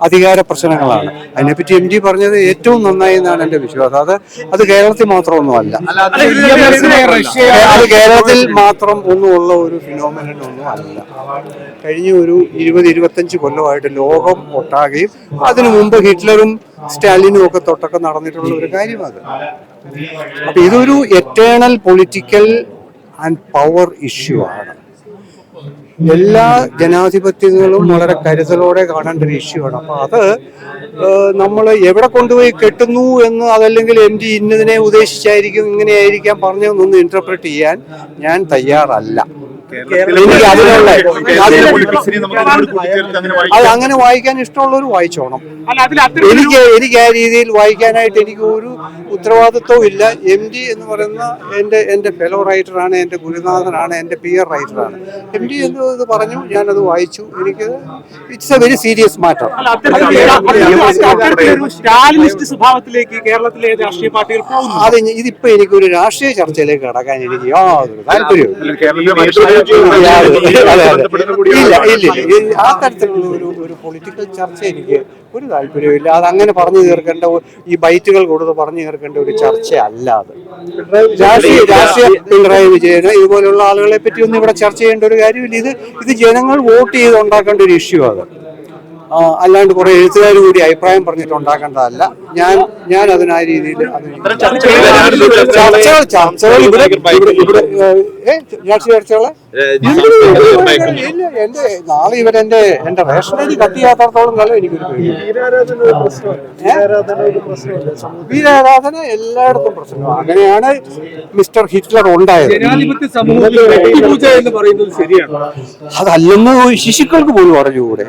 അധികാര പ്രശ്നങ്ങളാണ്. അതിനെപ്പറ്റി MD പറഞ്ഞത് ഏറ്റവും നന്നായി എന്നാണ് എൻ്റെ വിശ്വാസം. അത് കേരളത്തിൽ മാത്രമൊന്നുമല്ല, അത് കേരളത്തിൽ മാത്രം ഒന്നുമുള്ള ഒരു ഫിനോമിനൻ ഒന്നും അല്ല. കഴിഞ്ഞ ഒരു 20-25 കൊല്ലമായിട്ട് ലോകം ഒട്ടാകെയും അതിനു മുമ്പ് ഹിറ്റ്ലറും സ്റ്റാലിനും ഒക്കെ തൊട്ടൊക്കെ നടന്നിട്ടുള്ള ഒരു കാര്യമാണ്. അപ്പൊ ഇതൊരു eternal political and power issue ആണ്. എല്ലാ ജനാധിപത്യങ്ങളും വളരെ കരുതലോടെ കാണേണ്ട ഒരു ഇഷ്യൂ ആണ്. അപ്പൊ അത് നമ്മൾ എവിടെ കൊണ്ടുപോയി കെട്ടുന്നു എന്ന്, അതല്ലെങ്കിൽ MD ഇന്നതിനെ ഉദ്ദേശിച്ചായിരിക്കും ഇങ്ങനെയായിരിക്കാം പറഞ്ഞതെന്നൊന്ന് ഇന്റർപ്രറ്റ് ചെയ്യാൻ ഞാൻ തയ്യാറല്ല. എനിക്ക് അതിനുള്ള അത് അങ്ങനെ വായിക്കാൻ ഇഷ്ടമുള്ളവർ വായിച്ചോണം. എനിക്ക് ആ രീതിയിൽ വായിക്കാനായിട്ട് എനിക്ക് ഒരു ഉത്തരവാദിത്വവും ഇല്ല. MD എന്ന് പറയുന്ന എൻ്റെ ഫെലോ റൈറ്ററാണ്, എൻ്റെ ഗുരുനാഥനാണ്, എൻ്റെ പിയർ റൈറ്ററാണ്. MD എന്ന് പറഞ്ഞു, ഞാനത് വായിച്ചു. എനിക്ക് it's a very serious matter. സ്വഭാവത്തിലേക്ക് കേരളത്തിലെ രാഷ്ട്രീയ പാർട്ടികൾ പോകുന്നു. അത് ഇതിപ്പോ എനിക്കൊരു രാഷ്ട്രീയ ചർച്ചയിലേക്ക് കടക്കാൻ എനിക്ക് യാതൊരു താല്പര്യവും ആ തരത്തിലുള്ള ഒരു പൊളിറ്റിക്കൽ ചർച്ച എനിക്ക് ഒരു താല്പര്യമില്ല. അതങ്ങനെ പറഞ്ഞു തീർക്കേണ്ട, ഈ ബൈറ്റുകൾ കൊടുത്ത് പറഞ്ഞു തീർക്കേണ്ട ഒരു ചർച്ചയല്ല അത്. രാഷ്ട്രീയ പിണറായി വിജയന് ഇതുപോലുള്ള ആളുകളെ പറ്റി ഒന്നും ഇവിടെ ചർച്ച ചെയ്യേണ്ട ഒരു കാര്യമില്ല. ഇത് ജനങ്ങൾ വോട്ട് ചെയ്ത് ഉണ്ടാക്കേണ്ട ഒരു ഇഷ്യൂ അത്. അല്ലാണ്ട് കുറെ എഴുത്തുകാർ കൂടി അഭിപ്രായം പറഞ്ഞിട്ട് ഉണ്ടാക്കേണ്ടതല്ല. ഞാൻ അതിനാ രീതിയിൽ ചർച്ചകൾ ഇവിടെ രാഷ്ട്രീയ ചർച്ചകളെ ഇല്ല. നാളെ ഇവരെന്റെ റേഷനറി കട്ട് ചെയ്യാത്തോളം കാലം എനിക്കൊരു വീരാരാധന എല്ലായിടത്തും പ്രശ്നമാണ്. അങ്ങനെയാണ് മിസ്റ്റർ ഹിറ്റ്ലർ ഉണ്ടായത്. അതല്ലെന്ന് ശിശുക്കൾക്ക് പോലും പറഞ്ഞുകൂടെ?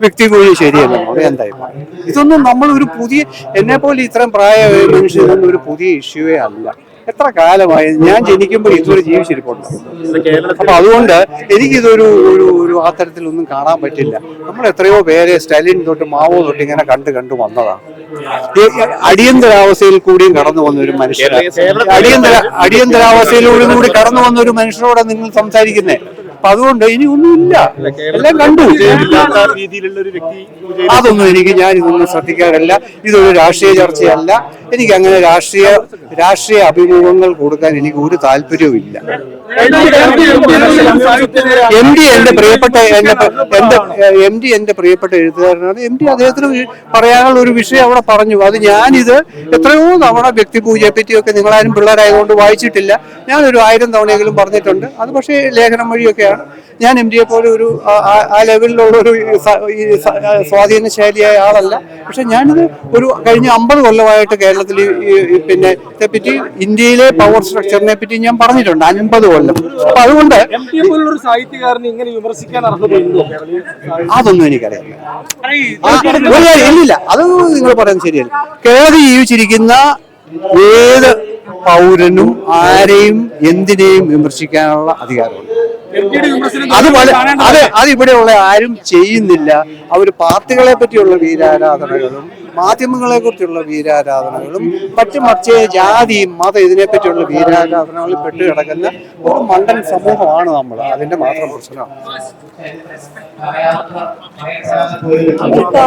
വ്യക്തിപൂജ ശരിയല്ല. എന്തായി ഇതൊന്നും നമ്മൾ ഒരു പുതിയ, എന്നെ പോലെ ഇത്രയും പ്രായമായ മനുഷ്യരൊന്നും ഒരു പുതിയ ഇഷ്യൂവേ അല്ല. എത്ര കാലമായി ഞാൻ ജനിക്കുമ്പോൾ ഇതുവരെ ജീവിച്ചിരിപ്പുണ്ട്. അപ്പൊ അതുകൊണ്ട് എനിക്കിതൊരു ഒരു ആ തരത്തിലൊന്നും കാണാൻ പറ്റില്ല. നമ്മൾ എത്രയോ പേരെ സ്റ്റാലിൻ തൊട്ട് മാവോ തൊട്ട് ഇങ്ങനെ കണ്ടു വന്നതാണ്. അടിയന്തരാവസ്ഥയിൽ കൂടിയും കടന്നു വന്ന ഒരു മനുഷ്യൻ, അടിയന്തരാവസ്ഥയിലൂടെ കൂടി കടന്നു വന്ന ഒരു മനുഷ്യരോട് നിങ്ങൾ സംസാരിക്കുന്നേ. അപ്പൊ അതുകൊണ്ട് ഇനി ഒന്നുമില്ല, എല്ലാം കണ്ടു. അതൊന്നും ഞാനിതൊന്നും ശ്രദ്ധിക്കാറില്ല. ഇതൊരു രാഷ്ട്രീയ ചർച്ചയല്ല. എനിക്ക് അങ്ങനെ രാഷ്ട്രീയ അഭിമുഖങ്ങൾ കൊടുക്കാൻ എനിക്ക് ഒരു താല്പര്യവും ഇല്ല. MD എന്റെ പ്രിയപ്പെട്ട എഴുത്തുകാരനാണ്. MD അദ്ദേഹത്തിന് പറയാനുള്ള ഒരു വിഷയം അവിടെ പറഞ്ഞു. അത് ഞാനിത് എത്രയോ തവണ വ്യക്തിപൂജയെ പറ്റിയൊക്കെ നിങ്ങളാരും പിള്ളേരായതുകൊണ്ട് വായിച്ചിട്ടില്ല. ഞാനൊരു 1000 തവണയെങ്കിലും പറഞ്ഞിട്ടുണ്ട്. അത് പക്ഷേ ലേഖനം വഴിയൊക്കെയാണ്. ഞാൻ MDയെ പോലെ ഒരു ആ ലെവലിലുള്ള ഒരു സ്വാധീനശാലിയായ ആളല്ല. പക്ഷെ ഞാനിത് ഒരു കഴിഞ്ഞ 50 കൊല്ലമായിട്ട് കേരളത്തിൽ പിന്നെ ഇതേപ്പറ്റി ഇന്ത്യയിലെ പവർ സ്ട്രക്ചറിനെ പറ്റി ഞാൻ പറഞ്ഞിട്ടുണ്ട് 50 കൊല്ലം. അപ്പൊ അതുകൊണ്ട് അതൊന്നും എനിക്കറിയാം. ഇല്ലില്ല, അത് നിങ്ങൾ പറയുന്നത് ശരിയല്ല. കേരളത്തിൽ ജീവിച്ചിരിക്കുന്ന ഏത് പൗരനും ആരെയും എന്തിനേയും വിമർശിക്കാനുള്ള അധികാരമുണ്ട്. അതിവിടെയുള്ള ആരും ചെയ്യുന്നില്ല. അവർ പാർട്ടികളെ പറ്റിയുള്ള വീരാരാധനകളും മാധ്യമങ്ങളെ കുറിച്ചുള്ള വീരാരാധനകളും മറ്റ് ജാതിയും മതം ഇതിനെപ്പറ്റിയുള്ള വീരാരാധനകളിൽ പെട്ടുകിടക്കുന്ന ഒരു മണ്ടൻ സമൂഹമാണ് നമ്മൾ. അതിന്റെ മാത്രം പ്രശ്നമാണ്.